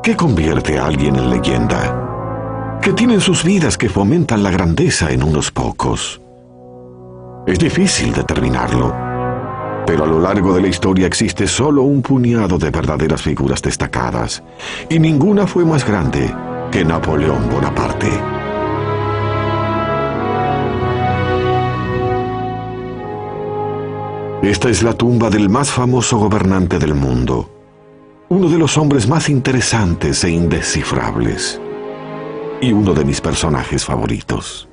¿Qué convierte a alguien en leyenda? ¿Qué tienen sus vidas que fomentan la grandeza en unos pocos? Es difícil determinarlo, pero a lo largo de la historia existe solo un puñado de verdaderas figuras destacadas, y ninguna fue más grande que Napoleón Bonaparte. Esta es la tumba del más famoso gobernante del mundo, uno de los hombres más interesantes e indescifrables, y uno de mis personajes favoritos.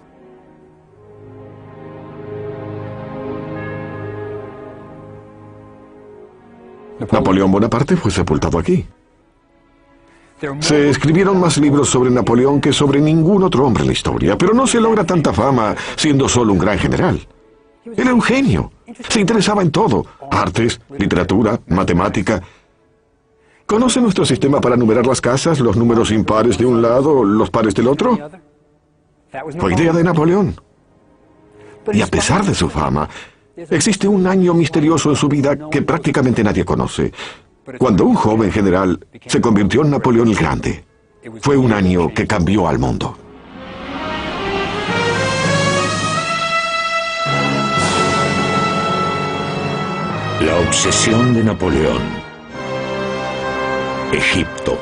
Napoleón Bonaparte fue sepultado aquí. Se escribieron más libros sobre Napoleón que sobre ningún otro hombre en la historia, pero no se logra tanta fama siendo solo un gran general. Era un genio. Se interesaba en todo: artes, literatura, matemática. ¿Conoce nuestro sistema para numerar las casas, los números impares de un lado, los pares del otro? Fue idea de Napoleón. Y a pesar de su fama, existe un año misterioso en su vida que prácticamente nadie conoce. Cuando un joven general se convirtió en Napoleón el Grande, fue un año que cambió al mundo. La obsesión de Napoleón. Egipto.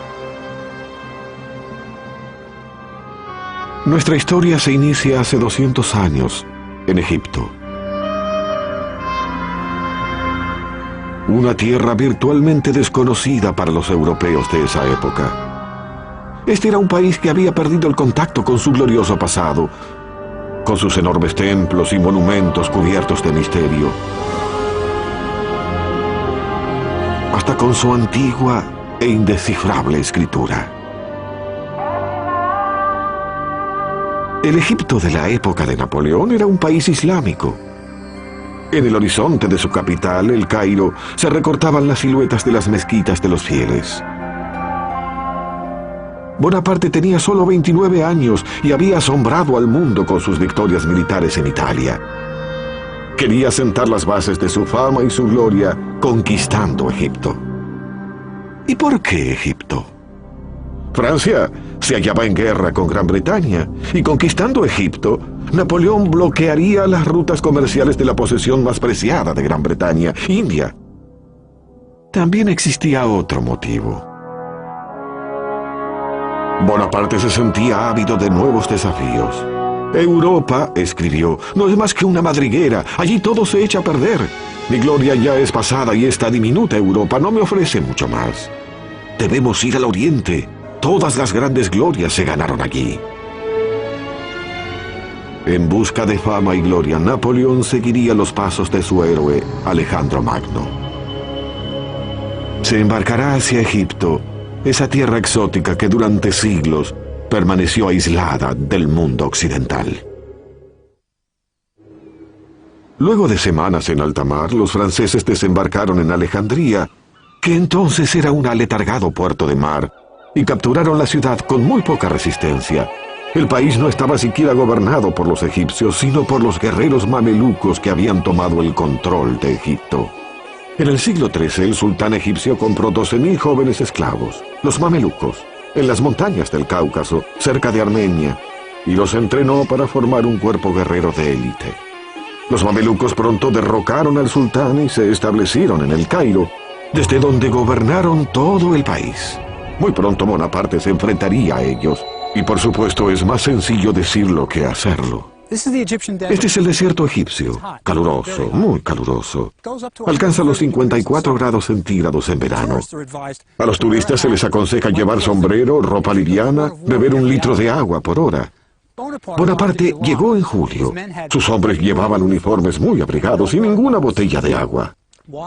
Nuestra historia se inicia hace 200 años, en Egipto. Una tierra virtualmente desconocida para los europeos de esa época. Este era un país que había perdido el contacto con su glorioso pasado, con sus enormes templos y monumentos cubiertos de misterio, hasta con su antigua e indescifrable escritura. El Egipto de la época de Napoleón era un país islámico. En el horizonte de su capital, El Cairo, se recortaban las siluetas de las mezquitas de los fieles. Bonaparte tenía solo 29 años y había asombrado al mundo con sus victorias militares en Italia. Quería sentar las bases de su fama y su gloria conquistando Egipto. ¿Y por qué Egipto? Francia se hallaba en guerra con Gran Bretaña, y conquistando Egipto, Napoleón bloquearía las rutas comerciales de la posesión más preciada de Gran Bretaña, India. También existía otro motivo. Bonaparte se sentía ávido de nuevos desafíos. Europa, escribió, no es más que una madriguera. Allí todo se echa a perder. Mi gloria ya es pasada y esta diminuta Europa no me ofrece mucho más. Debemos ir al oriente. Todas las grandes glorias se ganaron allí. En busca de fama y gloria, Napoleón seguiría los pasos de su héroe, Alejandro Magno. Se embarcará hacia Egipto, esa tierra exótica que durante siglos permaneció aislada del mundo occidental. Luego de semanas en alta mar, los franceses desembarcaron en Alejandría, que entonces era un aletargado puerto de mar, y capturaron la ciudad con muy poca resistencia. El país no estaba siquiera gobernado por los egipcios, sino por los guerreros mamelucos que habían tomado el control de Egipto. En el siglo XIII, el sultán egipcio compró 12.000 jóvenes esclavos, los mamelucos, en las montañas del Cáucaso, cerca de Armenia, y los entrenó para formar un cuerpo guerrero de élite. Los mamelucos pronto derrocaron al sultán y se establecieron en El Cairo, desde donde gobernaron todo el país. Muy pronto Bonaparte se enfrentaría a ellos, y por supuesto es más sencillo decirlo que hacerlo. Este es el desierto egipcio, caluroso, muy caluroso. Alcanza los 54 grados centígrados en verano. A los turistas se les aconseja llevar sombrero, ropa liviana, beber 1 litro de agua por hora. Bonaparte llegó en julio. Sus hombres llevaban uniformes muy abrigados y ninguna botella de agua.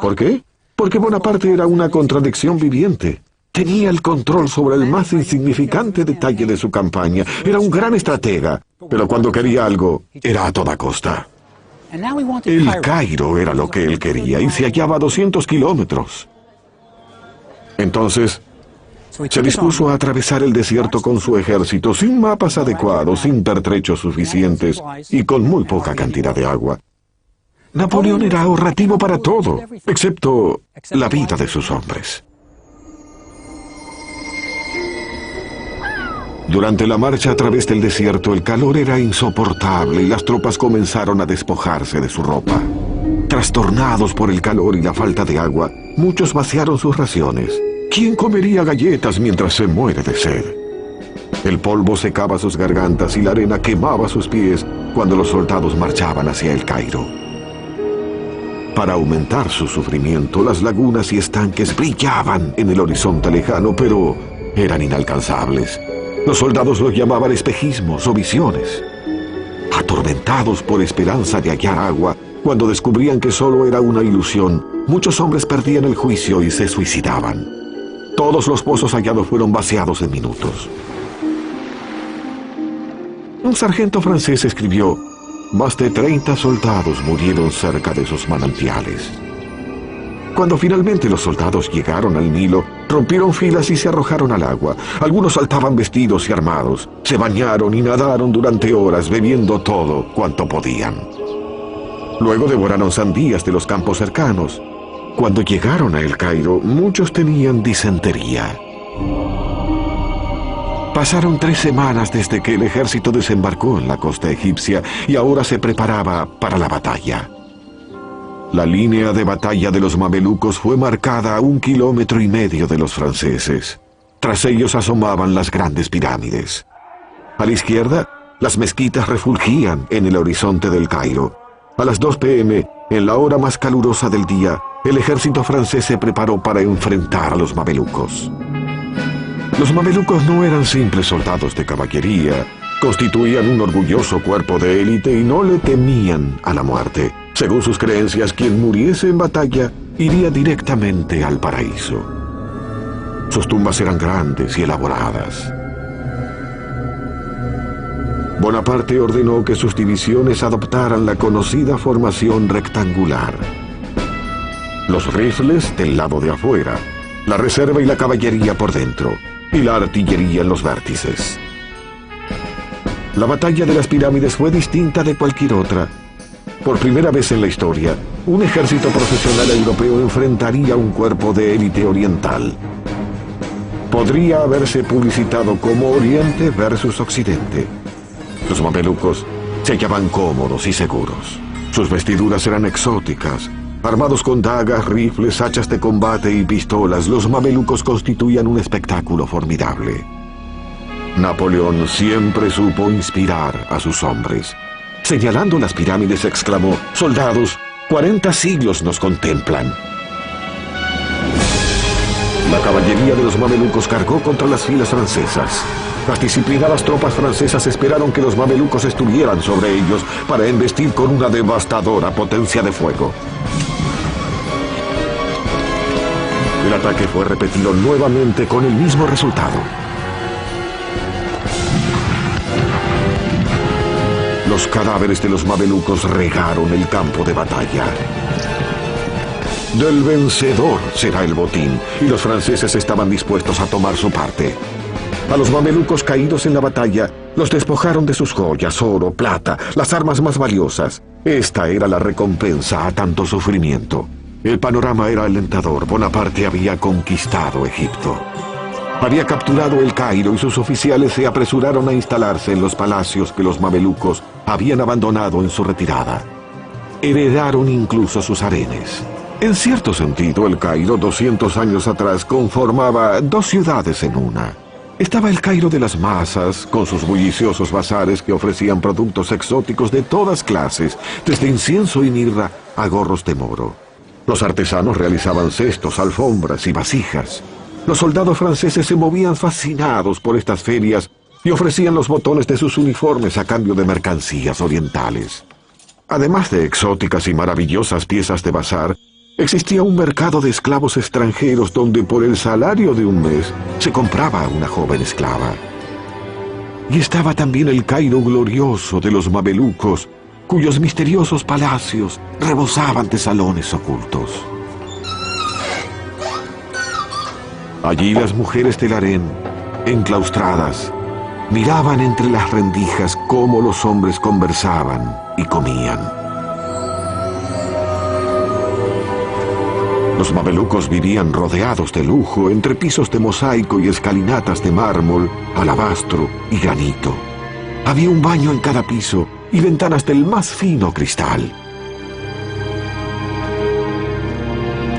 ¿Por qué? Porque Bonaparte era una contradicción viviente. Tenía el control sobre el más insignificante detalle de su campaña. Era un gran estratega, pero cuando quería algo, era a toda costa. El Cairo era lo que él quería y se hallaba a 200 kilómetros. Entonces, se dispuso a atravesar el desierto con su ejército, sin mapas adecuados, sin pertrechos suficientes y con muy poca cantidad de agua. Napoleón era ahorrativo para todo, excepto la vida de sus hombres. Durante la marcha a través del desierto, el calor era insoportable y las tropas comenzaron a despojarse de su ropa. Trastornados por el calor y la falta de agua, muchos vaciaron sus raciones. ¿Quién comería galletas mientras se muere de sed? El polvo secaba sus gargantas y la arena quemaba sus pies cuando los soldados marchaban hacia el Cairo. Para aumentar su sufrimiento, las lagunas y estanques brillaban en el horizonte lejano, pero eran inalcanzables. Los soldados los llamaban espejismos o visiones. Atormentados por esperanza de hallar agua, cuando descubrían que solo era una ilusión, muchos hombres perdían el juicio y se suicidaban. Todos los pozos hallados fueron vaciados en minutos. Un sargento francés escribió: más de 30 soldados murieron cerca de esos manantiales. Cuando finalmente los soldados llegaron al Nilo, rompieron filas y se arrojaron al agua. Algunos saltaban vestidos y armados, se bañaron y nadaron durante horas, bebiendo todo cuanto podían. Luego devoraron sandías de los campos cercanos. Cuando llegaron a El Cairo, muchos tenían disentería. Pasaron 3 semanas desde que el ejército desembarcó en la costa egipcia y ahora se preparaba para la batalla. La línea de batalla de los mamelucos fue marcada a 1,5 kilómetros de los franceses. Tras ellos asomaban las grandes pirámides. A la izquierda, las mezquitas refulgían en el horizonte del Cairo. A las 2 p.m., en la hora más calurosa del día, el ejército francés se preparó para enfrentar a los mamelucos. Los mamelucos no eran simples soldados de caballería. Constituían un orgulloso cuerpo de élite y no le temían a la muerte. Según sus creencias, quien muriese en batalla iría directamente al paraíso. Sus tumbas eran grandes y elaboradas. Bonaparte ordenó que sus divisiones adoptaran la conocida formación rectangular. Los rifles del lado de afuera, la reserva y la caballería por dentro, y la artillería en los vértices. La batalla de las pirámides fue distinta de cualquier otra. Por primera vez en la historia, un ejército profesional europeo enfrentaría un cuerpo de élite oriental. Podría haberse publicitado como Oriente versus Occidente. Los mamelucos se hallaban cómodos y seguros. Sus vestiduras eran exóticas. Armados con dagas, rifles, hachas de combate y pistolas, los mamelucos constituían un espectáculo formidable. Napoleón siempre supo inspirar a sus hombres. Señalando las pirámides, exclamó: «Soldados, 40 siglos nos contemplan». La caballería de los mamelucos cargó contra las filas francesas. Las disciplinadas tropas francesas esperaron que los mamelucos estuvieran sobre ellos para embestir con una devastadora potencia de fuego. El ataque fue repetido nuevamente con el mismo resultado. Los cadáveres de los mamelucos regaron el campo de batalla. Del vencedor será el botín, y los franceses estaban dispuestos a tomar su parte. A los mamelucos caídos en la batalla, los despojaron de sus joyas, oro, plata, las armas más valiosas. Esta era la recompensa a tanto sufrimiento. El panorama era alentador. Bonaparte había conquistado Egipto. Había capturado el Cairo y sus oficiales se apresuraron a instalarse en los palacios que los mamelucos habían abandonado en su retirada. Heredaron incluso sus harenes. En cierto sentido, el Cairo, 200 años atrás, conformaba 2 ciudades en una. Estaba el Cairo de las masas, con sus bulliciosos bazares que ofrecían productos exóticos de todas clases, desde incienso y mirra a gorros de moro. Los artesanos realizaban cestos, alfombras y vasijas. Los soldados franceses se movían fascinados por estas ferias y ofrecían los botones de sus uniformes a cambio de mercancías orientales. Además de exóticas y maravillosas piezas de bazar, existía un mercado de esclavos extranjeros donde por el salario de un mes se compraba a una joven esclava. Y estaba también el Cairo glorioso de los mamelucos, cuyos misteriosos palacios rebosaban de salones ocultos. Allí las mujeres del harén, enclaustradas, miraban entre las rendijas cómo los hombres conversaban y comían. Los mamelucos vivían rodeados de lujo entre pisos de mosaico y escalinatas de mármol, alabastro y granito. Había un baño en cada piso y ventanas del más fino cristal.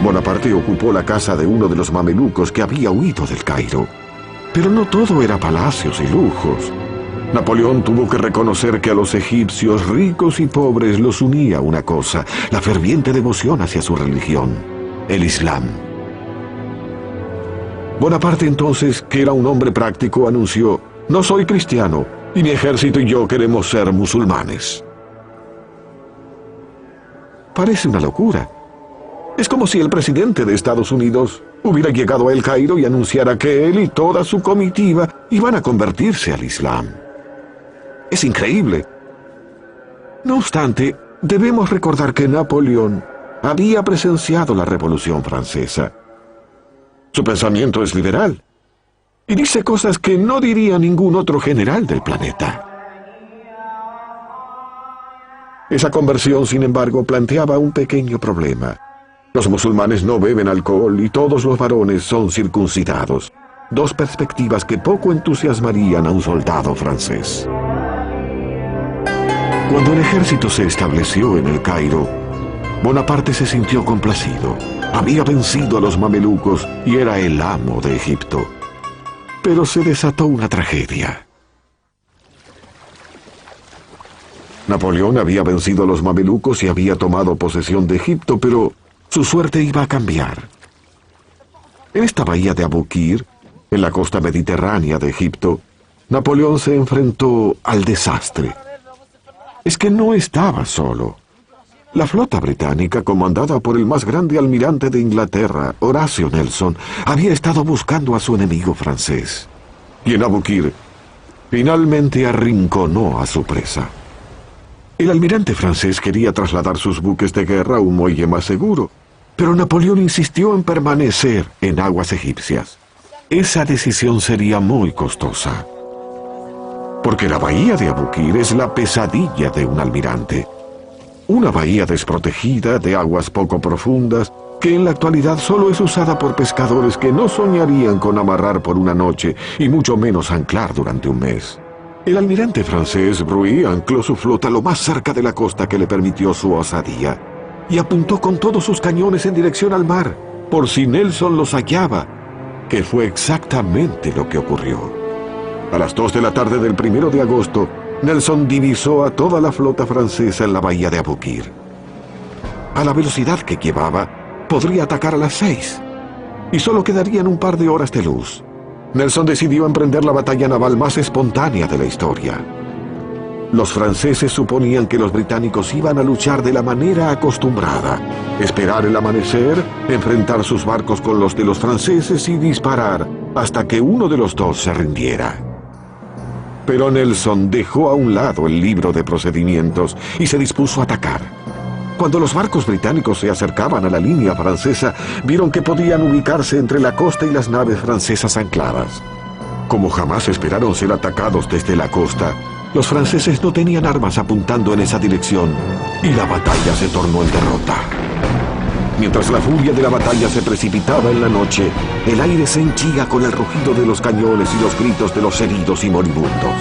Bonaparte ocupó la casa de uno de los mamelucos que había huido del Cairo. Pero no todo era palacios y lujos. Napoleón tuvo que reconocer que a los egipcios ricos y pobres los unía una cosa: la ferviente devoción hacia su religión, el Islam. Bonaparte entonces, que era un hombre práctico, anunció: «No soy cristiano, y mi ejército y yo queremos ser musulmanes». Parece una locura. Es como si el presidente de Estados Unidos hubiera llegado a El Cairo y anunciara que él y toda su comitiva iban a convertirse al Islam. Es increíble. No obstante, debemos recordar que Napoleón había presenciado la Revolución Francesa. Su pensamiento es liberal y dice cosas que no diría ningún otro general del planeta. Esa conversión, sin embargo, planteaba un pequeño problema. Los musulmanes no beben alcohol y todos los varones son circuncidados. Dos perspectivas que poco entusiasmarían a un soldado francés. Cuando el ejército se estableció en El Cairo, Bonaparte se sintió complacido. Había vencido a los mamelucos y era el amo de Egipto. Pero se desató una tragedia. Napoleón había vencido a los mamelucos y había tomado posesión de Egipto, pero su suerte iba a cambiar. En esta bahía de Abu Qir, en la costa mediterránea de Egipto, Napoleón se enfrentó al desastre. Es que no estaba solo. La flota británica, comandada por el más grande almirante de Inglaterra, Horatio Nelson, había estado buscando a su enemigo francés. Y en Abu Qir, finalmente arrinconó a su presa. El almirante francés quería trasladar sus buques de guerra a un muelle más seguro, pero Napoleón insistió en permanecer en aguas egipcias. Esa decisión sería muy costosa, porque la bahía de Abu Qir es la pesadilla de un almirante. Una bahía desprotegida, de aguas poco profundas, que en la actualidad solo es usada por pescadores que no soñarían con amarrar por una noche y mucho menos anclar durante un mes. El almirante francés Bruy ancló su flota lo más cerca de la costa que le permitió su osadía y apuntó con todos sus cañones en dirección al mar, por si Nelson los hallaba, que fue exactamente lo que ocurrió. A las 2 de la tarde del 1 de agosto, Nelson divisó a toda la flota francesa en la bahía de Abu Qir. A la velocidad que llevaba, podría atacar a las 6, y solo quedarían un par de horas de luz. Nelson decidió emprender la batalla naval más espontánea de la historia. Los franceses suponían que los británicos iban a luchar de la manera acostumbrada: esperar el amanecer, enfrentar sus barcos con los de los franceses y disparar hasta que uno de los dos se rindiera. Pero Nelson dejó a un lado el libro de procedimientos y se dispuso a atacar. Cuando los barcos británicos se acercaban a la línea francesa, vieron que podían ubicarse entre la costa y las naves francesas ancladas. Como jamás esperaron ser atacados desde la costa, los franceses no tenían armas apuntando en esa dirección y la batalla se tornó en derrota. Mientras la furia de la batalla se precipitaba en la noche, el aire se henchía con el rugido de los cañones y los gritos de los heridos y moribundos.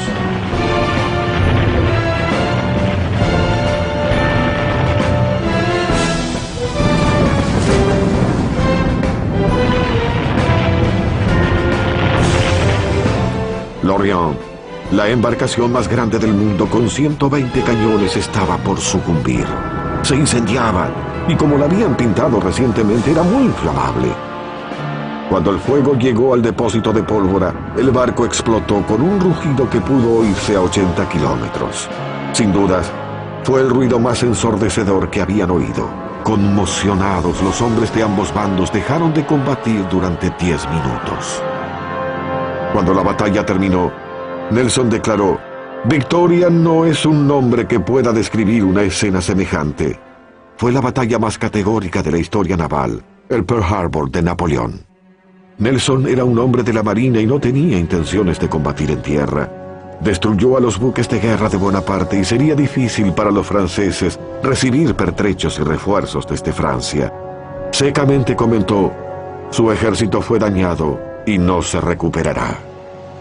L'Orient, la embarcación más grande del mundo con 120 cañones, estaba por sucumbir. Se incendiaba y, como la habían pintado recientemente, era muy inflamable. Cuando el fuego llegó al depósito de pólvora, el barco explotó con un rugido que pudo oírse a 80 kilómetros. Sin dudas, fue el ruido más ensordecedor que habían oído. Conmocionados, los hombres de ambos bandos dejaron de combatir durante 10 minutos. Cuando la batalla terminó, Nelson declaró: «Victoria no es un nombre que pueda describir una escena semejante. Fue la batalla más categórica de la historia naval, el Pearl Harbor de Napoleón». Nelson era un hombre de la marina y no tenía intenciones de combatir en tierra. Destruyó a los buques de guerra de Bonaparte y sería difícil para los franceses recibir pertrechos y refuerzos desde Francia. secamente comentó: «Su ejército fue dañado y no se recuperará»,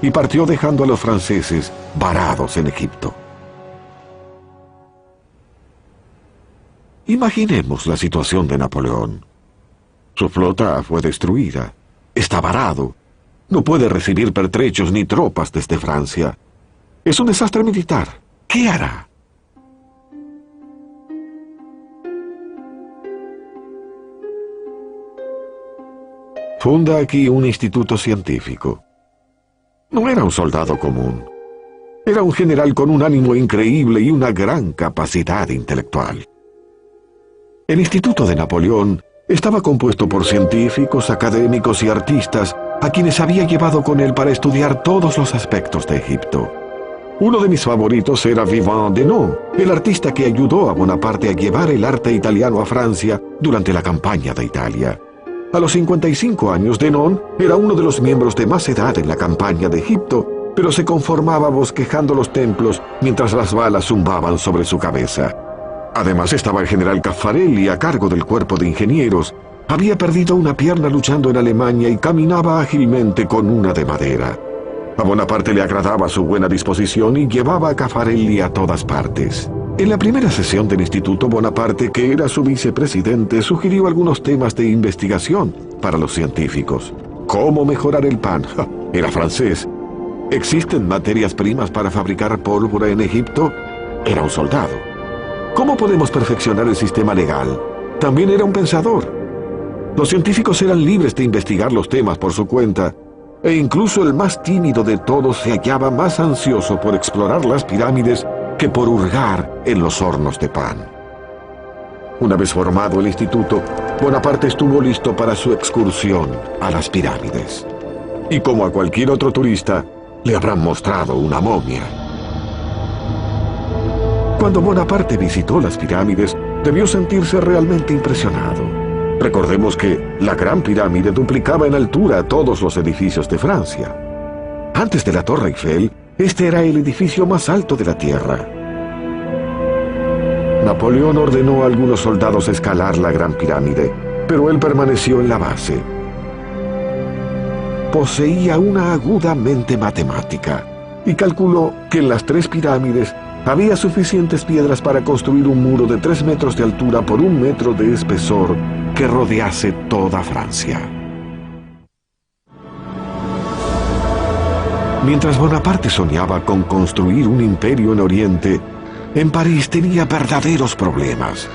y partió dejando a los franceses varados en Egipto. Imaginemos la situación de Napoleón. Su flota fue destruida, está varado, no puede recibir pertrechos ni tropas desde Francia. Es un desastre militar. ¿Qué hará? Funda aquí un instituto científico. No era un soldado común. Era un general con un ánimo increíble y una gran capacidad intelectual. El Instituto de Napoleón estaba compuesto por científicos, académicos y artistas a quienes había llevado con él para estudiar todos los aspectos de Egipto. Uno de mis favoritos era Vivant Denon, el artista que ayudó a Bonaparte a llevar el arte italiano a Francia durante la campaña de Italia. A los 55 años, Denon era uno de los miembros de más edad en la campaña de Egipto, pero se conformaba bosquejando los templos mientras las balas zumbaban sobre su cabeza. Además estaba el general Caffarelli a cargo del cuerpo de ingenieros. Había perdido una pierna luchando en Alemania y caminaba ágilmente con una de madera. A Bonaparte le agradaba su buena disposición y llevaba a Caffarelli a todas partes. En la primera sesión del instituto, Bonaparte, que era su vicepresidente, sugirió algunos temas de investigación para los científicos. ¿Cómo mejorar el pan? Era francés. ¿Existen materias primas para fabricar pólvora en Egipto? Era un soldado. ¿Cómo podemos perfeccionar el sistema legal? También era un pensador. Los científicos eran libres de investigar los temas por su cuenta, e incluso el más tímido de todos se hallaba más ansioso por explorar las pirámides que por hurgar en los hornos de pan. Una vez formado el instituto, Bonaparte estuvo listo para su excursión a las pirámides. Y como a cualquier otro turista, le habrán mostrado una momia. Cuando Bonaparte visitó las pirámides, debió sentirse realmente impresionado. Recordemos que la Gran Pirámide duplicaba en altura todos los edificios de Francia. Antes de la Torre Eiffel, este era el edificio más alto de la Tierra. Napoleón ordenó a algunos soldados escalar la Gran Pirámide, pero él permaneció en la base. Poseía una aguda mente matemática y calculó que en las 3 pirámides había suficientes piedras para construir un muro de 3 metros de altura por 1 metro de espesor que rodease toda Francia. Mientras Bonaparte soñaba con construir un imperio en Oriente, en París tenía verdaderos problemas.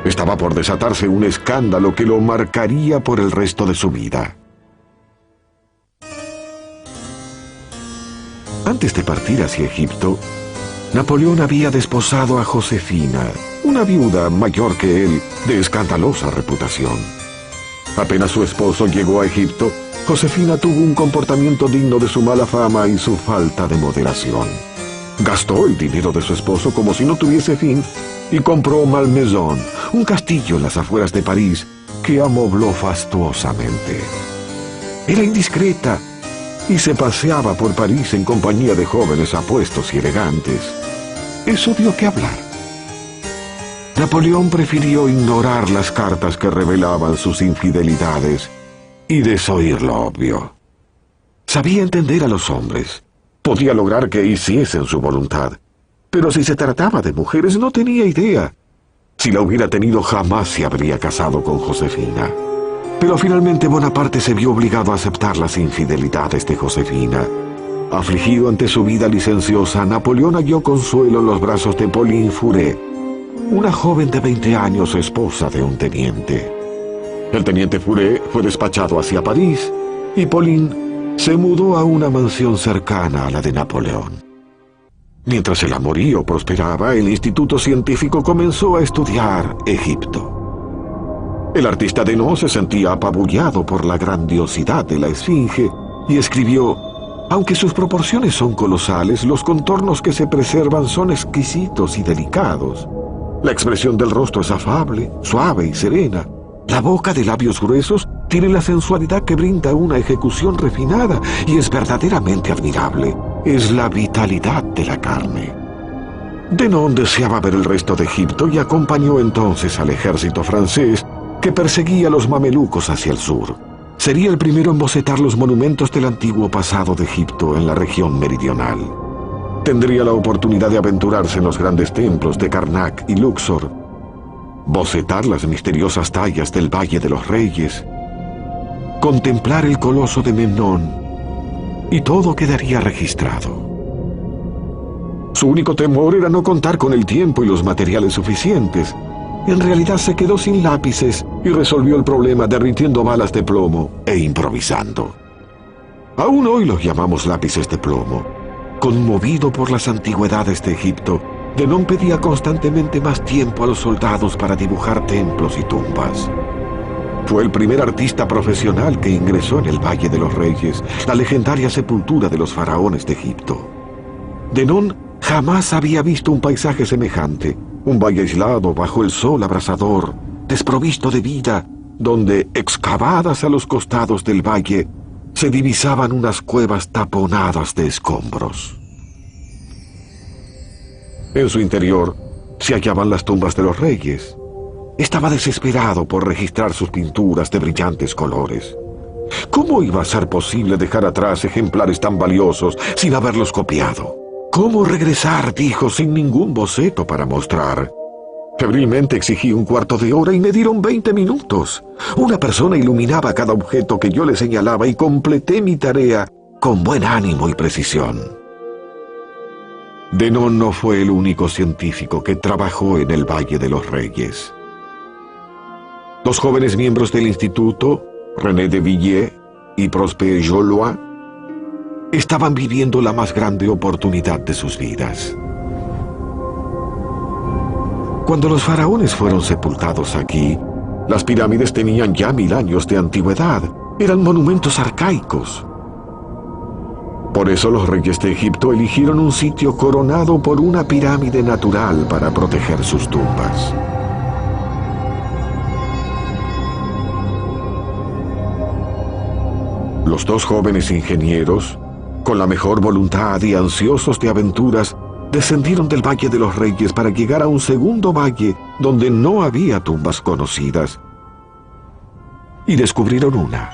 Estaba por desatarse un escándalo que lo marcaría por el resto de su vida. Antes de partir hacia Egipto, Napoleón había desposado a Josefina, una viuda mayor que él, de escandalosa reputación. Apenas su esposo llegó a Egipto, Josefina tuvo un comportamiento digno de su mala fama y su falta de moderación. Gastó el dinero de su esposo como si no tuviese fin y compró Malmaison, un castillo en las afueras de París que amobló fastuosamente. Era indiscreta y se paseaba por París en compañía de jóvenes apuestos y elegantes. Eso dio que hablar. Napoleón prefirió ignorar las cartas que revelaban sus infidelidades y desoír lo obvio. Sabía entender a los hombres. Podía lograr que hiciesen su voluntad. Pero si se trataba de mujeres, no tenía idea. Si la hubiera tenido, jamás se habría casado con Josefina. Pero finalmente Bonaparte se vio obligado a aceptar las infidelidades de Josefina. Afligido ante su vida licenciosa, Napoleón halló consuelo en los brazos de Pauline Furet, una joven de 20 años, esposa de un teniente. El teniente Furet fue despachado hacia París y Pauline se mudó a una mansión cercana a la de Napoleón. Mientras el amorío prosperaba, el Instituto Científico comenzó a estudiar Egipto. El artista Denon se sentía apabullado por la grandiosidad de la Esfinge y escribió: aunque sus proporciones son colosales, los contornos que se preservan son exquisitos y delicados. La expresión del rostro es afable, suave y serena. La boca de labios gruesos tiene la sensualidad que brinda una ejecución refinada y es verdaderamente admirable. Es la vitalidad de la carne. Denon deseaba ver el resto de Egipto y acompañó entonces al ejército francés que perseguía a los mamelucos hacia el sur. Sería el primero en bocetar los monumentos del antiguo pasado de Egipto en la región meridional. Tendría la oportunidad de aventurarse en los grandes templos de Karnak y Luxor, bocetar las misteriosas tallas del Valle de los Reyes, contemplar el coloso de Memnón, y todo quedaría registrado. Su único temor era no contar con el tiempo y los materiales suficientes. En realidad se quedó sin lápices y resolvió el problema derritiendo balas de plomo e improvisando. Aún hoy los llamamos lápices de plomo. Conmovido por las antigüedades de Egipto, Denón pedía constantemente más tiempo a los soldados para dibujar templos y tumbas. Fue el primer artista profesional que ingresó en el Valle de los Reyes, la legendaria sepultura de los faraones de Egipto. Denón jamás había visto un paisaje semejante, un valle aislado bajo el sol abrasador, desprovisto de vida, donde, excavadas a los costados del valle, se divisaban unas cuevas taponadas de escombros. En su interior se hallaban las tumbas de los reyes. Estaba desesperado por registrar sus pinturas de brillantes colores. ¿Cómo iba a ser posible dejar atrás ejemplares tan valiosos sin haberlos copiado? ¿Cómo regresar, dijo, sin ningún boceto para mostrar? Febrilmente exigí un cuarto de hora y me dieron 20 minutos. Una persona iluminaba cada objeto que yo le señalaba y completé mi tarea con buen ánimo y precisión. Denón no fue el único científico que trabajó en el Valle de los Reyes. Los jóvenes miembros del instituto, René de Villiers y Prosper Jollois, estaban viviendo la más grande oportunidad de sus vidas. Cuando los faraones fueron sepultados aquí, las pirámides tenían ya 1000 años de antigüedad. Eran monumentos arcaicos. Por eso los reyes de Egipto eligieron un sitio coronado por una pirámide natural para proteger sus tumbas. Los dos jóvenes ingenieros, con la mejor voluntad y ansiosos de aventuras, descendieron del Valle de los Reyes para llegar a un segundo valle donde no había tumbas conocidas, y descubrieron una.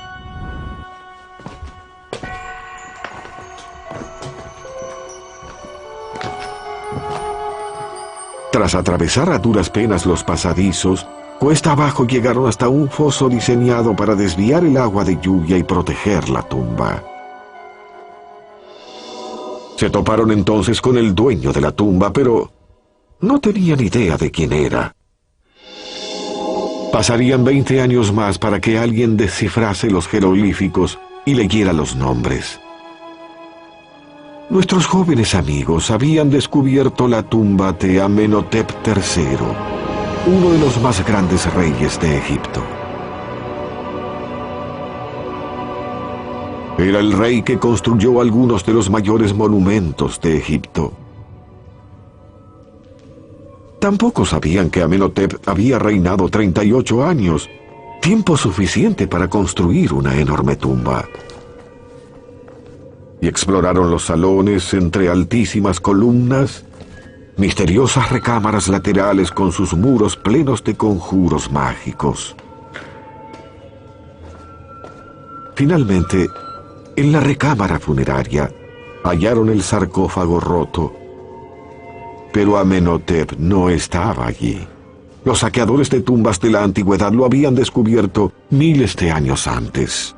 Tras atravesar a duras penas los pasadizos, cuesta abajo llegaron hasta un foso diseñado para desviar el agua de lluvia y proteger la tumba. Se toparon entonces con el dueño de la tumba, pero no tenían idea de quién era. Pasarían 20 años más para que alguien descifrase los jeroglíficos y leyera los nombres. Nuestros jóvenes amigos habían descubierto la tumba de Amenhotep III, uno de los más grandes reyes de Egipto. Era el rey que construyó algunos de los mayores monumentos de Egipto. Tampoco sabían que Amenhotep había reinado 38 años, tiempo suficiente para construir una enorme tumba. Y exploraron los salones entre altísimas columnas, misteriosas recámaras laterales con sus muros plenos de conjuros mágicos. Finalmente, en la recámara funeraria, hallaron el sarcófago roto, pero Amenhotep no estaba allí. Los saqueadores de tumbas de la antigüedad lo habían descubierto miles de años antes.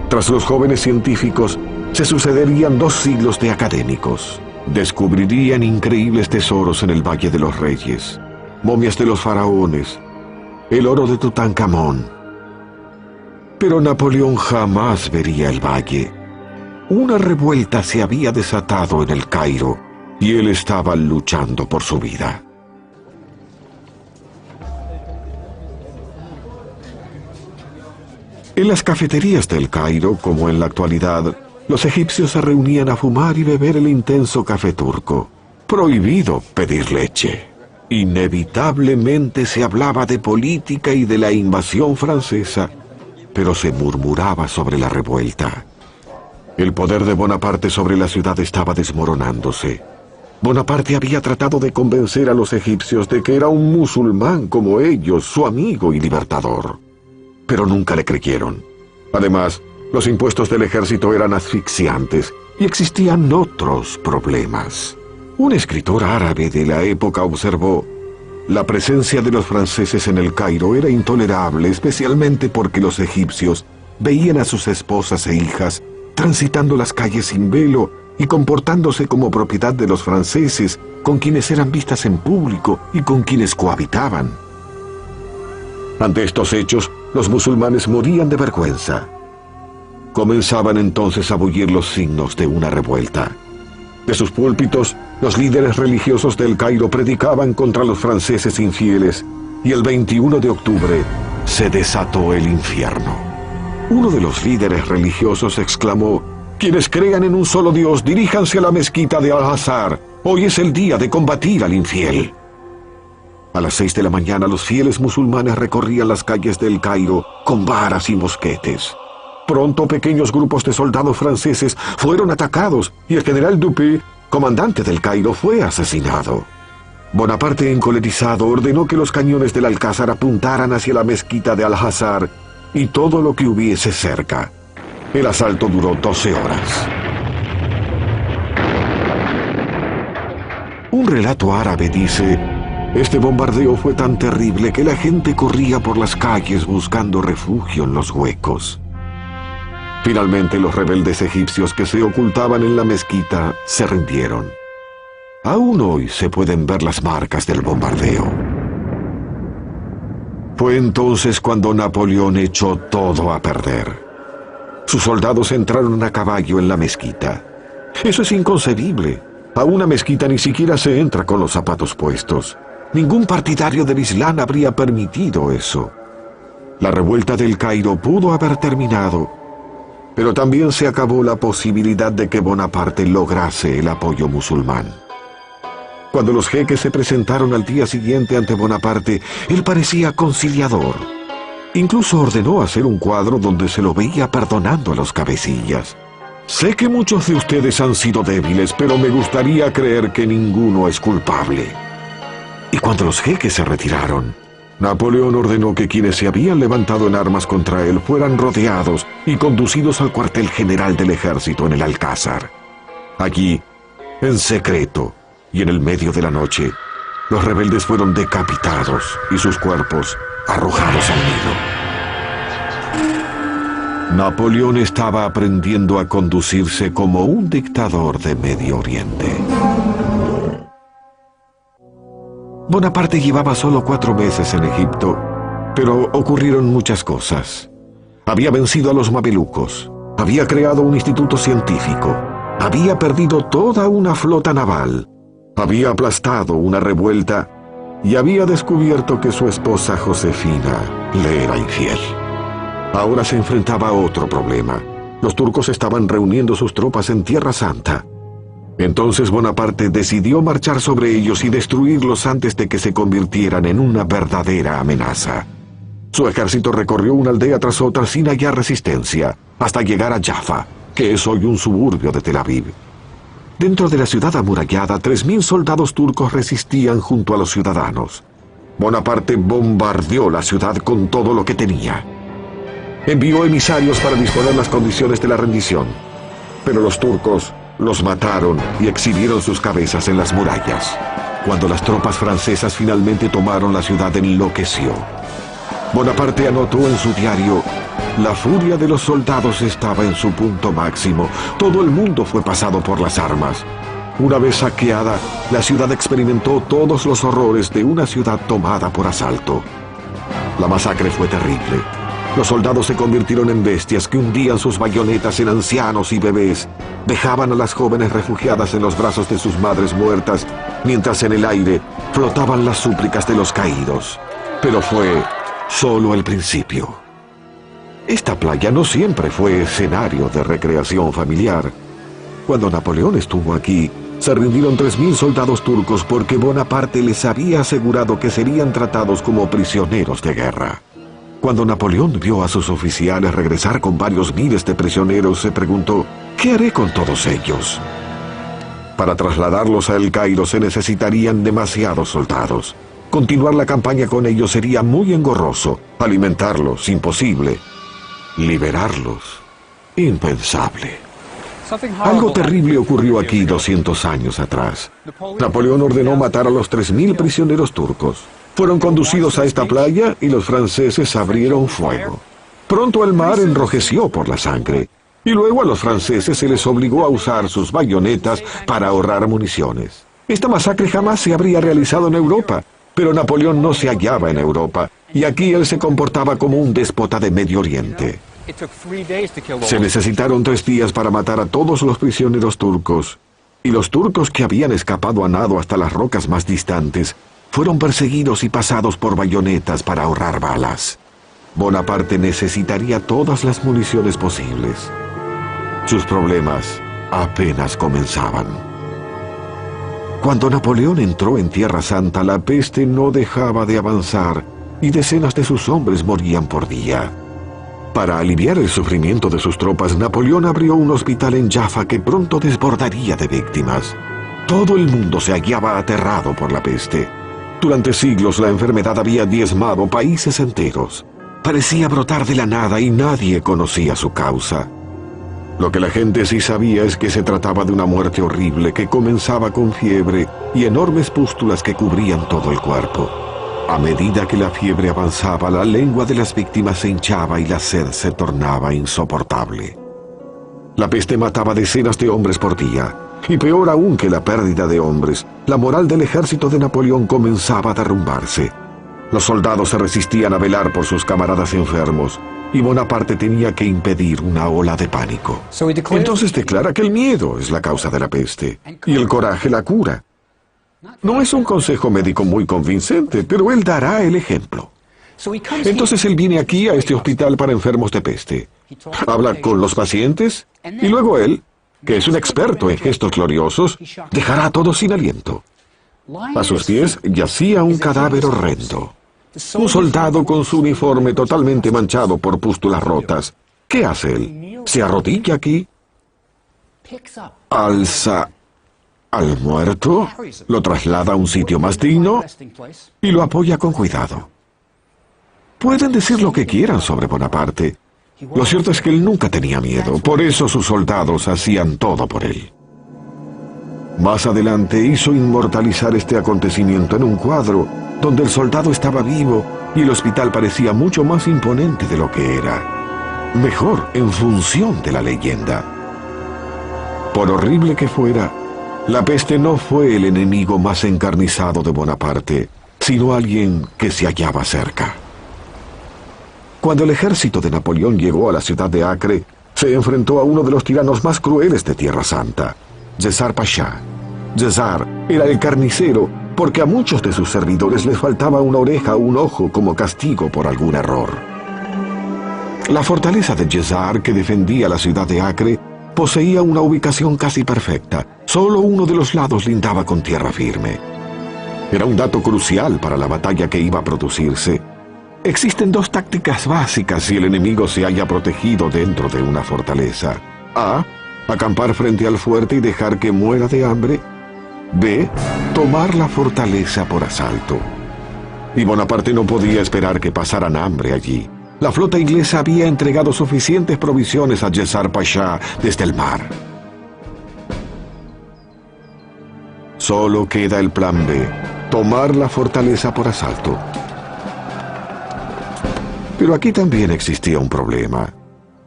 Tras los jóvenes científicos, se sucederían 2 siglos de académicos. Descubrirían increíbles tesoros en el Valle de los Reyes, momias de los faraones, el oro de Tutankamón. Pero Napoleón jamás vería el valle. Una revuelta se había desatado en el Cairo y él estaba luchando por su vida. En las cafeterías del Cairo, como en la actualidad, los egipcios se reunían a fumar y beber el intenso café turco. Prohibido pedir leche. Inevitablemente se hablaba de política y de la invasión francesa, pero se murmuraba sobre la revuelta. El poder de Bonaparte sobre la ciudad estaba desmoronándose. Bonaparte había tratado de convencer a los egipcios de que era un musulmán como ellos, su amigo y libertador. Pero nunca le creyeron. Además, los impuestos del ejército eran asfixiantes y existían otros problemas. Un escritor árabe de la época observó: la presencia de los franceses en el Cairo era intolerable, especialmente porque los egipcios veían a sus esposas e hijas transitando las calles sin velo y comportándose como propiedad de los franceses, con quienes eran vistas en público y con quienes cohabitaban. Ante estos hechos, los musulmanes morían de vergüenza. Comenzaban entonces a bullir los signos de una revuelta. De sus púlpitos, los líderes religiosos del Cairo predicaban contra los franceses infieles, y el 21 de octubre se desató el infierno. Uno de los líderes religiosos exclamó: «Quienes crean en un solo Dios, diríjanse a la mezquita de Al-Azhar. Hoy es el día de combatir al infiel». A las 6 de la mañana, los fieles musulmanes recorrían las calles del Cairo con varas y mosquetes. Pronto pequeños grupos de soldados franceses fueron atacados y el general Dupé, comandante del Cairo, fue asesinado. Bonaparte, encolerizado, ordenó que los cañones del Alcázar apuntaran hacia la mezquita de Al-Azhar y todo lo que hubiese cerca. El asalto duró 12 horas. Un relato árabe dice: este bombardeo fue tan terrible que la gente corría por las calles buscando refugio en los huecos. Finalmente, los rebeldes egipcios que se ocultaban en la mezquita se rindieron. Aún hoy se pueden ver las marcas del bombardeo. Fue entonces cuando Napoleón echó todo a perder. Sus soldados entraron a caballo en la mezquita. Eso es inconcebible. A una mezquita ni siquiera se entra con los zapatos puestos. Ningún partidario del Islam habría permitido eso. La revuelta del Cairo pudo haber terminado, pero también se acabó la posibilidad de que Bonaparte lograse el apoyo musulmán. Cuando los jeques se presentaron al día siguiente ante Bonaparte, él parecía conciliador. Incluso ordenó hacer un cuadro donde se lo veía perdonando a los cabecillas. Sé que muchos de ustedes han sido débiles, pero me gustaría creer que ninguno es culpable. Y cuando los jeques se retiraron, Napoleón ordenó que quienes se habían levantado en armas contra él fueran rodeados y conducidos al cuartel general del ejército en el Alcázar. Allí, en secreto y en el medio de la noche, los rebeldes fueron decapitados y sus cuerpos arrojados al Nilo. Napoleón estaba aprendiendo a conducirse como un dictador de Medio Oriente. Bonaparte llevaba solo 4 meses en Egipto, pero ocurrieron muchas cosas. Había vencido a los mamelucos, había creado un instituto científico, había perdido toda una flota naval, había aplastado una revuelta y había descubierto que su esposa Josefina le era infiel. Ahora se enfrentaba a otro problema. Los turcos estaban reuniendo sus tropas en Tierra Santa. Entonces Bonaparte decidió marchar sobre ellos y destruirlos antes de que se convirtieran en una verdadera amenaza. Su ejército recorrió una aldea tras otra sin hallar resistencia, hasta llegar a Jaffa, que es hoy un suburbio de Tel Aviv. Dentro de la ciudad amurallada, 3.000 soldados turcos resistían junto a los ciudadanos. Bonaparte bombardeó la ciudad con todo lo que tenía. Envió emisarios para disponer las condiciones de la rendición, pero los turcos los mataron y exhibieron sus cabezas en las murallas. Cuando las tropas francesas finalmente tomaron la ciudad, enloqueció. Bonaparte anotó en su diario: la furia de los soldados estaba en su punto máximo. Todo el mundo fue pasado por las armas. Una vez saqueada, la ciudad experimentó todos los horrores de una ciudad tomada por asalto. La masacre fue terrible. Los soldados se convirtieron en bestias que hundían sus bayonetas en ancianos y bebés, dejaban a las jóvenes refugiadas en los brazos de sus madres muertas, mientras en el aire flotaban las súplicas de los caídos. Pero fue solo el principio. Esta playa no siempre fue escenario de recreación familiar. Cuando Napoleón estuvo aquí, se rindieron 3.000 soldados turcos porque Bonaparte les había asegurado que serían tratados como prisioneros de guerra. Cuando Napoleón vio a sus oficiales regresar con varios miles de prisioneros, se preguntó: ¿qué haré con todos ellos? Para trasladarlos a El Cairo se necesitarían demasiados soldados. Continuar la campaña con ellos sería muy engorroso. Alimentarlos, imposible. Liberarlos, impensable. Algo terrible ocurrió aquí 200 años atrás. Napoleón ordenó matar a los 3.000 prisioneros turcos. Fueron conducidos a esta playa y los franceses abrieron fuego. Pronto el mar enrojeció por la sangre. Y luego a los franceses se les obligó a usar sus bayonetas para ahorrar municiones. Esta masacre jamás se habría realizado en Europa, pero Napoleón no se hallaba en Europa, y aquí él se comportaba como un déspota de Medio Oriente. Se necesitaron 3 días para matar a todos los prisioneros turcos, y los turcos que habían escapado a nado hasta las rocas más distantes fueron perseguidos y pasados por bayonetas para ahorrar balas. Bonaparte necesitaría todas las municiones posibles. Sus problemas apenas comenzaban. Cuando Napoleón entró en Tierra Santa, la peste no dejaba de avanzar y decenas de sus hombres morían por día. Para aliviar el sufrimiento de sus tropas, Napoleón abrió un hospital en Jaffa que pronto desbordaría de víctimas. Todo el mundo se hallaba aterrado por la peste. Durante siglos la enfermedad había diezmado países enteros. Parecía brotar de la nada y nadie conocía su causa. Lo que la gente sí sabía es que se trataba de una muerte horrible que comenzaba con fiebre y enormes pústulas que cubrían todo el cuerpo. A medida que la fiebre avanzaba, la lengua de las víctimas se hinchaba y la sed se tornaba insoportable. La peste mataba decenas de hombres por día, y peor aún que la pérdida de hombres, la moral del ejército de Napoleón comenzaba a derrumbarse. Los soldados se resistían a velar por sus camaradas enfermos, y Bonaparte tenía que impedir una ola de pánico. Entonces declara que el miedo es la causa de la peste, y el coraje la cura. No es un consejo médico muy convincente, pero él dará el ejemplo. Entonces él viene aquí a este hospital para enfermos de peste. Habla con los pacientes, y luego él, que es un experto en gestos gloriosos, dejará a todos sin aliento. A sus pies yacía un cadáver horrendo. Un soldado con su uniforme totalmente manchado por pústulas rotas. ¿Qué hace él? Se arrodilla aquí, alza al muerto, lo traslada a un sitio más digno y lo apoya con cuidado. Pueden decir lo que quieran sobre Bonaparte. Lo cierto es que él nunca tenía miedo, por eso sus soldados hacían todo por él. Más adelante hizo inmortalizar este acontecimiento en un cuadro donde el soldado estaba vivo y el hospital parecía mucho más imponente de lo que era. Mejor en función de la leyenda. Por horrible que fuera, la peste no fue el enemigo más encarnizado de Bonaparte, sino alguien que se hallaba cerca. Cuando el ejército de Napoleón llegó a la ciudad de Acre, se enfrentó a uno de los tiranos más crueles de Tierra Santa, Cesar Pasha. Cesar era el carnicero porque a muchos de sus servidores les faltaba una oreja o un ojo como castigo por algún error. La fortaleza de Cesar, que defendía la ciudad de Acre, poseía una ubicación casi perfecta. Solo uno de los lados lindaba con tierra firme. Era un dato crucial para la batalla que iba a producirse. Existen 2 tácticas básicas si el enemigo se halla protegido dentro de una fortaleza. A. Acampar frente al fuerte y dejar que muera de hambre. B. Tomar la fortaleza por asalto. Y Bonaparte no podía esperar que pasaran hambre allí. La flota inglesa había entregado suficientes provisiones a Cesar Pasha desde el mar. Solo queda el plan B, tomar la fortaleza por asalto. Pero aquí también existía un problema.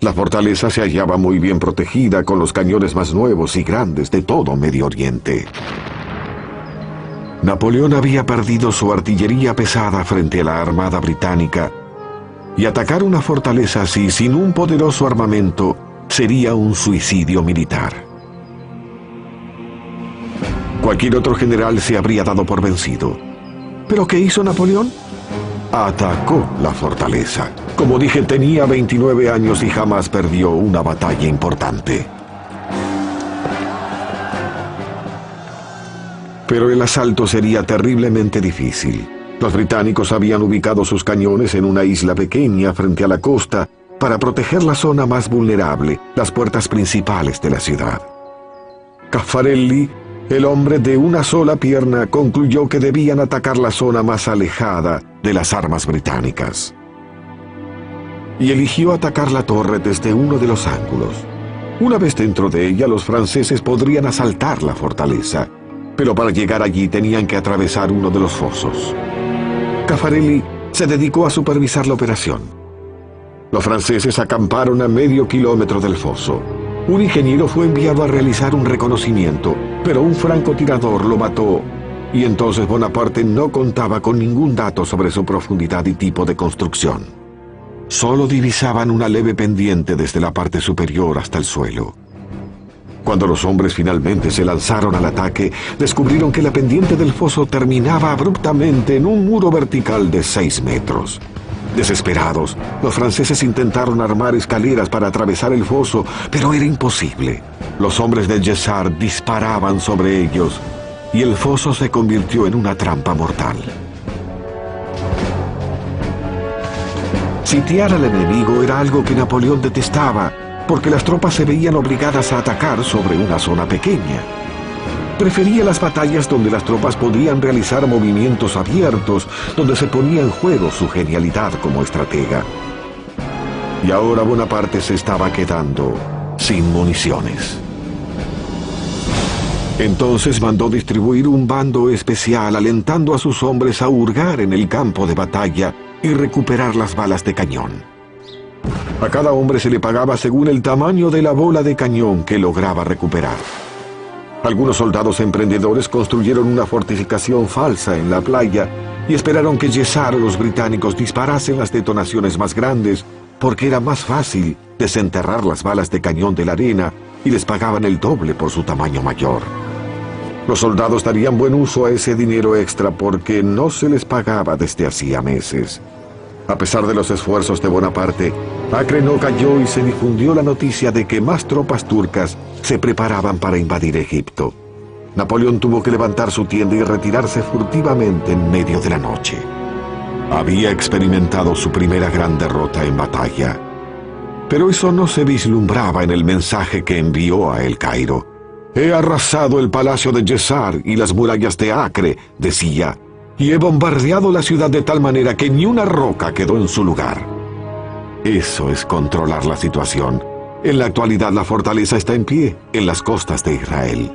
La fortaleza se hallaba muy bien protegida con los cañones más nuevos y grandes de todo Medio Oriente. Napoleón había perdido su artillería pesada frente a la armada británica, y atacar una fortaleza así sin un poderoso armamento sería un suicidio militar. Cualquier otro general se habría dado por vencido. ¿Pero qué hizo Napoleón? Atacó la fortaleza. Como dije, tenía 29 años y jamás perdió una batalla importante. Pero el asalto sería terriblemente difícil. Los británicos habían ubicado sus cañones en una isla pequeña frente a la costa para proteger la zona más vulnerable, las puertas principales de la ciudad. Caffarelli El hombre de una sola pierna concluyó que debían atacar la zona más alejada de las armas británicas. Y eligió atacar la torre desde uno de los ángulos. Una vez dentro de ella, los franceses podrían asaltar la fortaleza, pero para llegar allí tenían que atravesar uno de los fosos. Caffarelli se dedicó a supervisar la operación. Los franceses acamparon a medio kilómetro del foso. Un ingeniero fue enviado a realizar un reconocimiento, pero un francotirador lo mató, y entonces Bonaparte no contaba con ningún dato sobre su profundidad y tipo de construcción. Solo divisaban una leve pendiente desde la parte superior hasta el suelo. Cuando los hombres finalmente se lanzaron al ataque, descubrieron que la pendiente del foso terminaba abruptamente en un muro vertical de 6 metros. Desesperados, los franceses intentaron armar escaleras para atravesar el foso, pero era imposible. Los hombres de Jessart disparaban sobre ellos, y el foso se convirtió en una trampa mortal. Sitiar al enemigo era algo que Napoleón detestaba, porque las tropas se veían obligadas a atacar sobre una zona pequeña. Prefería las batallas donde las tropas podían realizar movimientos abiertos, donde se ponía en juego su genialidad como estratega. Y ahora Bonaparte se estaba quedando sin municiones. Entonces mandó distribuir un bando especial, alentando a sus hombres a hurgar en el campo de batalla y recuperar las balas de cañón. A cada hombre se le pagaba según el tamaño de la bola de cañón que lograba recuperar. Algunos soldados emprendedores construyeron una fortificación falsa en la playa y esperaron que Jessart o los británicos disparasen las detonaciones más grandes, porque era más fácil desenterrar las balas de cañón de la arena y les pagaban el doble por su tamaño mayor. Los soldados darían buen uso a ese dinero extra porque no se les pagaba desde hacía meses. A pesar de los esfuerzos de Bonaparte, Acre no cayó y se difundió la noticia de que más tropas turcas se preparaban para invadir Egipto. Napoleón tuvo que levantar su tienda y retirarse furtivamente en medio de la noche. Había experimentado su primera gran derrota en batalla. Pero eso no se vislumbraba en el mensaje que envió a El Cairo. «He arrasado el palacio de Jessart y las murallas de Acre», decía, «y he bombardeado la ciudad de tal manera que ni una roca quedó en su lugar». Eso es controlar la situación. En la actualidad la fortaleza está en pie en las costas de Israel.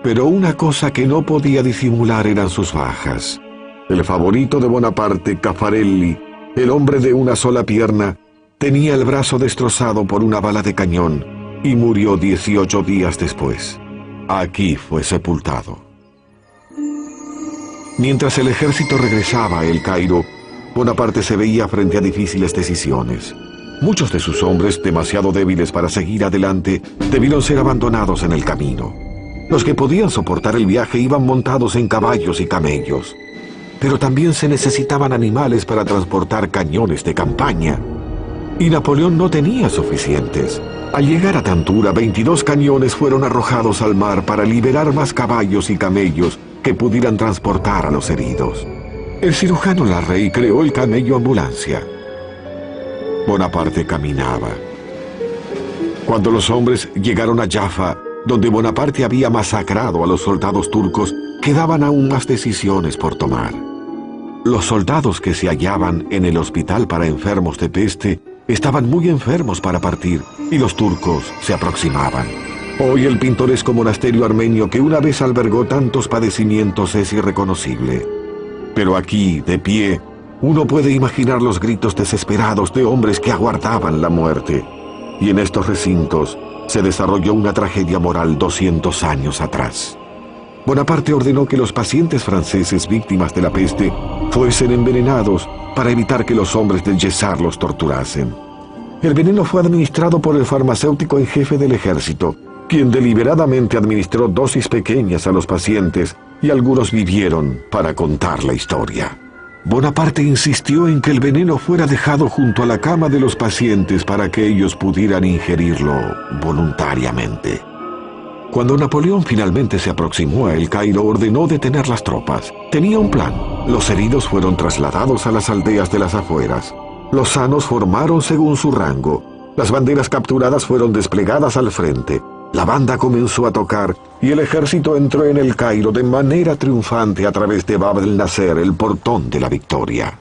Pero una cosa que no podía disimular eran sus bajas. El favorito de Bonaparte, Caffarelli, el hombre de una sola pierna, tenía el brazo destrozado por una bala de cañón y murió 18 días después. Aquí fue sepultado. Mientras el ejército regresaba a El Cairo, Bonaparte se veía frente a difíciles decisiones. Muchos de sus hombres, demasiado débiles para seguir adelante, debieron ser abandonados en el camino. Los que podían soportar el viaje iban montados en caballos y camellos. Pero también se necesitaban animales para transportar cañones de campaña. Y Napoleón no tenía suficientes. Al llegar a Tantura, 22 cañones fueron arrojados al mar para liberar más caballos y camellos que pudieran transportar a los heridos. El cirujano Larrey creó el camello ambulancia. Bonaparte caminaba. Cuando los hombres llegaron a Jaffa, donde Bonaparte había masacrado a los soldados turcos, quedaban aún más decisiones por tomar. Los soldados que se hallaban en el hospital para enfermos de peste estaban muy enfermos para partir, y los turcos se aproximaban. Hoy el pintoresco monasterio armenio que una vez albergó tantos padecimientos es irreconocible. Pero aquí, de pie, uno puede imaginar los gritos desesperados de hombres que aguardaban la muerte. Y en estos recintos se desarrolló una tragedia moral 200 años atrás. Bonaparte ordenó que los pacientes franceses víctimas de la peste fuesen envenenados para evitar que los hombres del Jessart los torturasen. El veneno fue administrado por el farmacéutico en jefe del ejército, quien deliberadamente administró dosis pequeñas a los pacientes y algunos vivieron para contar la historia. Bonaparte insistió en que el veneno fuera dejado junto a la cama de los pacientes para que ellos pudieran ingerirlo voluntariamente. Cuando Napoleón finalmente se aproximó a El Cairo, ordenó detener las tropas. Tenía un plan. Los heridos fueron trasladados a las aldeas de las afueras. Los sanos formaron según su rango. Las banderas capturadas fueron desplegadas al frente. La banda comenzó a tocar y el ejército entró en el Cairo de manera triunfante a través de Bab el Nasser, el portón de la victoria.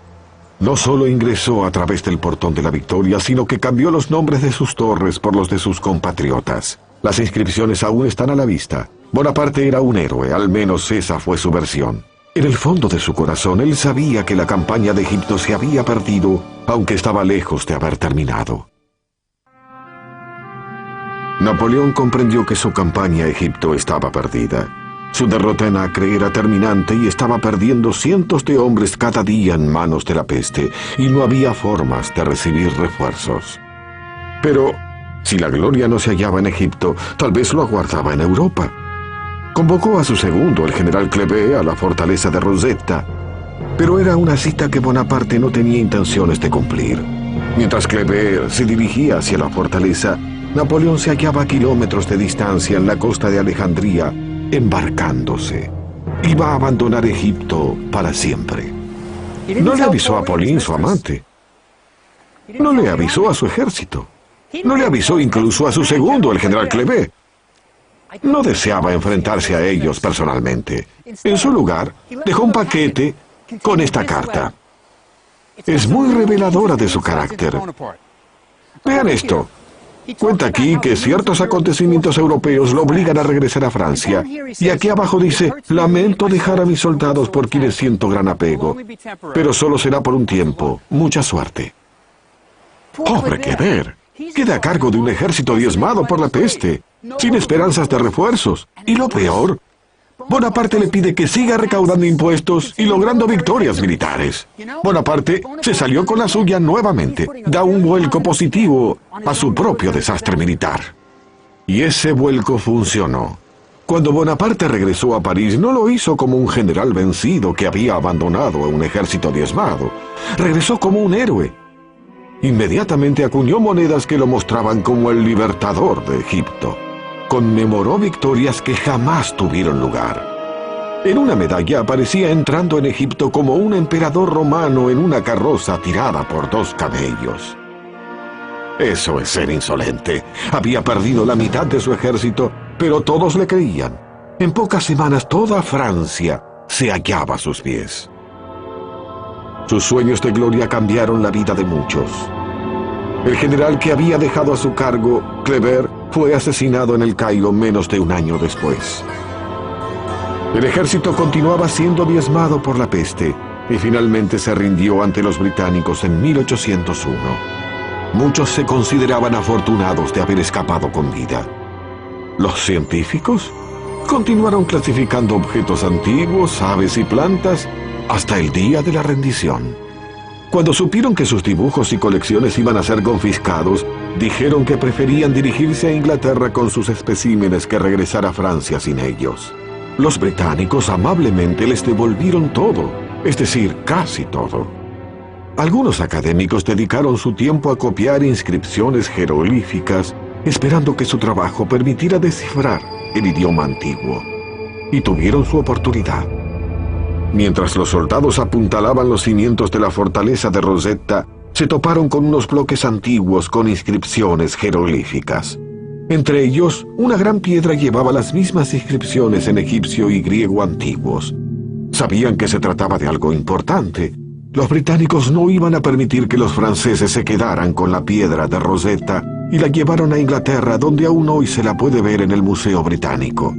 No solo ingresó a través del portón de la victoria, sino que cambió los nombres de sus torres por los de sus compatriotas. Las inscripciones aún están a la vista. Bonaparte era un héroe, al menos esa fue su versión. En el fondo de su corazón, él sabía que la campaña de Egipto se había perdido, aunque estaba lejos de haber terminado. Napoleón comprendió que su campaña a Egipto estaba perdida. Su derrota en Acre era terminante y estaba perdiendo cientos de hombres cada día en manos de la peste, y no había formas de recibir refuerzos. Pero, si la gloria no se hallaba en Egipto, tal vez lo aguardaba en Europa. Convocó a su segundo, el general Kléber, a la fortaleza de Rosetta, pero era una cita que Bonaparte no tenía intenciones de cumplir. Mientras Kléber se dirigía hacia la fortaleza, Napoleón se hallaba a kilómetros de distancia en la costa de Alejandría, embarcándose. Iba a abandonar Egipto para siempre. No le avisó a Pauline, su amante. No le avisó a su ejército. No le avisó incluso a su segundo, el general Kléber. No deseaba enfrentarse a ellos personalmente. En su lugar, dejó un paquete con esta carta. Es muy reveladora de su carácter. Vean esto. Cuenta aquí que ciertos acontecimientos europeos lo obligan a regresar a Francia. Y aquí abajo dice: lamento dejar a mis soldados por quienes siento gran apego, pero solo será por un tiempo. Mucha suerte. Pobre Kléber. Queda a cargo de un ejército diezmado por la peste, sin esperanzas de refuerzos. Y lo peor, Bonaparte le pide que siga recaudando impuestos y logrando victorias militares. Bonaparte se salió con la suya nuevamente. Da un vuelco positivo a su propio desastre militar. Y ese vuelco funcionó. Cuando Bonaparte regresó a París, no lo hizo como un general vencido que había abandonado a un ejército diezmado. Regresó como un héroe. Inmediatamente acuñó monedas que lo mostraban como el libertador de Egipto. Conmemoró victorias que jamás tuvieron lugar. En una medalla aparecía entrando en Egipto como un emperador romano en una carroza tirada por 2 camellos. Eso es ser insolente. Había perdido la mitad de su ejército, pero todos le creían. En pocas semanas toda Francia se hallaba a sus pies. Sus sueños de gloria cambiaron la vida de muchos. El general que había dejado a su cargo, Kléber, fue asesinado en el Cairo menos de un año después. El ejército continuaba siendo diezmado por la peste y finalmente se rindió ante los británicos en 1801. Muchos se consideraban afortunados de haber escapado con vida. Los científicos continuaron clasificando objetos antiguos, aves y plantas hasta el día de la rendición. Cuando supieron que sus dibujos y colecciones iban a ser confiscados, dijeron que preferían dirigirse a Inglaterra con sus especímenes que regresar a Francia sin ellos. Los británicos amablemente les devolvieron todo, es decir, casi todo. Algunos académicos dedicaron su tiempo a copiar inscripciones jeroglíficas, esperando que su trabajo permitiera descifrar el idioma antiguo. Y tuvieron su oportunidad. Mientras los soldados apuntalaban los cimientos de la fortaleza de Rosetta, se toparon con unos bloques antiguos con inscripciones jeroglíficas. Entre ellos, una gran piedra llevaba las mismas inscripciones en egipcio y griego antiguos. Sabían que se trataba de algo importante. Los británicos no iban a permitir que los franceses se quedaran con la piedra de Rosetta y la llevaron a Inglaterra, donde aún hoy se la puede ver en el Museo Británico.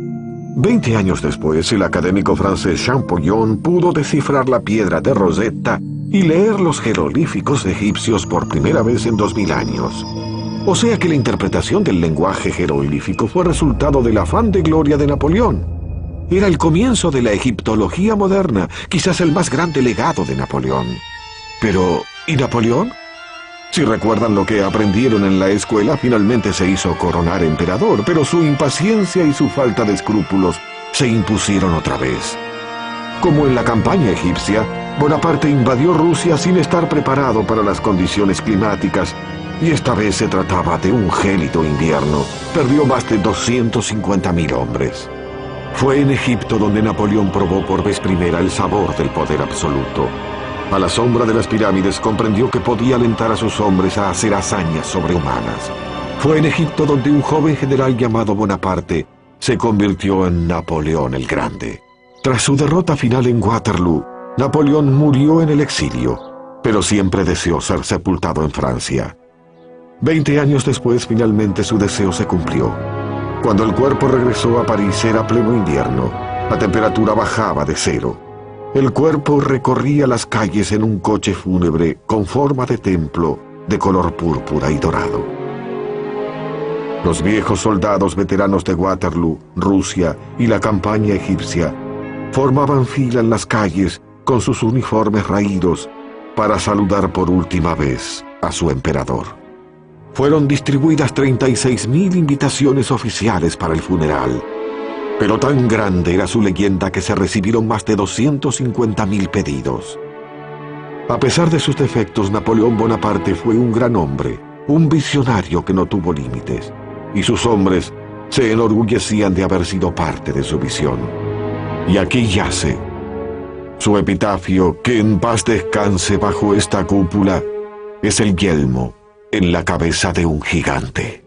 20 años después, el académico francés Champollion pudo descifrar la piedra de Rosetta y leer los jeroglíficos egipcios por primera vez en 2000 años. O sea que la interpretación del lenguaje jeroglífico fue resultado del afán de gloria de Napoleón. Era el comienzo de la egiptología moderna, quizás el más grande legado de Napoleón. Pero, ¿y Napoleón? Si recuerdan lo que aprendieron en la escuela, finalmente se hizo coronar emperador, pero su impaciencia y su falta de escrúpulos se impusieron otra vez. Como en la campaña egipcia, Bonaparte invadió Rusia sin estar preparado para las condiciones climáticas, y esta vez se trataba de un gélido invierno. Perdió más de 250.000 hombres. Fue en Egipto donde Napoleón probó por vez primera el sabor del poder absoluto. A la sombra de las pirámides comprendió que podía alentar a sus hombres a hacer hazañas sobrehumanas. Fue en Egipto donde un joven general llamado Bonaparte se convirtió en Napoleón el Grande. Tras su derrota final en Waterloo, Napoleón murió en el exilio, pero siempre deseó ser sepultado en Francia. 20 años después, finalmente su deseo se cumplió. Cuando el cuerpo regresó a París era pleno invierno. La temperatura bajaba de cero. El cuerpo recorría las calles en un coche fúnebre con forma de templo de color púrpura y dorado. Los viejos soldados veteranos de Waterloo, Rusia y la campaña egipcia formaban fila en las calles con sus uniformes raídos para saludar por última vez a su emperador. Fueron distribuidas 36.000 invitaciones oficiales para el funeral, pero tan grande era su leyenda que se recibieron más de 250.000 pedidos. A pesar de sus defectos, Napoleón Bonaparte fue un gran hombre, un visionario que no tuvo límites, y sus hombres se enorgullecían de haber sido parte de su visión. Y aquí yace su epitafio: que en paz descanse bajo esta cúpula, es el yelmo en la cabeza de un gigante.